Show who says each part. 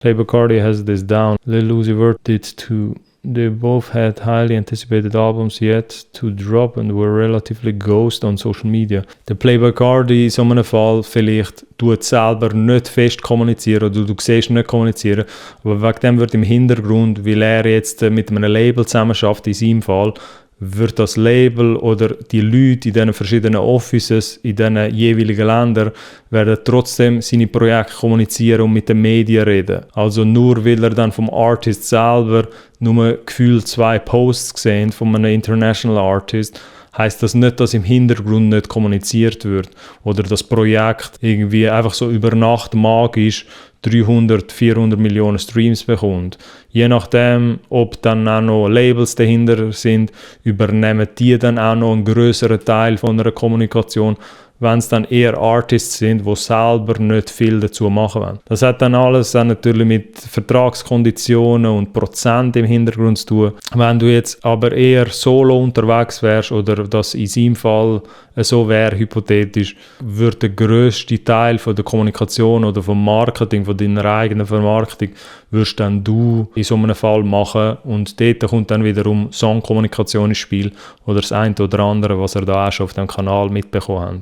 Speaker 1: Playboi Carti has this down. Lil Uzi Vert did too. They both had highly anticipated albums yet to drop and were relatively ghost on social media. Der Playboi Carti in so einem Fall vielleicht tut selber nicht fest kommunizieren oder du siehst nicht kommunizieren, aber wegen dem wird im Hintergrund, weil er jetzt mit einem Label zusammenarbeitet, in seinem Fall, wird das Label oder die Leute in diesen verschiedenen Offices in diesen jeweiligen Ländern werden trotzdem seine Projekte kommunizieren und mit den Medien reden. Also nur weil er dann vom Artist selber nur gefühlt 2 Posts gesehen von einem International Artist, heisst das nicht, dass im Hintergrund nicht kommuniziert wird oder das Projekt irgendwie einfach so über Nacht magisch 300, 400 Millionen Streams bekommt. Je nachdem, ob dann auch noch Labels dahinter sind, übernehmen die dann auch noch einen grösseren Teil von einer Kommunikation, wenn es dann eher Artists sind, die selber nicht viel dazu machen wollen. Das hat dann alles dann natürlich mit Vertragskonditionen und Prozent im Hintergrund zu tun. Wenn du jetzt aber eher solo unterwegs wärst oder das in seinem Fall so wäre, hypothetisch, würde der grösste Teil von der Kommunikation oder vom Marketing, von deiner eigenen Vermarktung, würdest dann du in so einem Fall machen und dort kommt dann wiederum Songkommunikation ins Spiel oder das eine oder andere, was er da auch schon auf dem Kanal mitbekommen hat.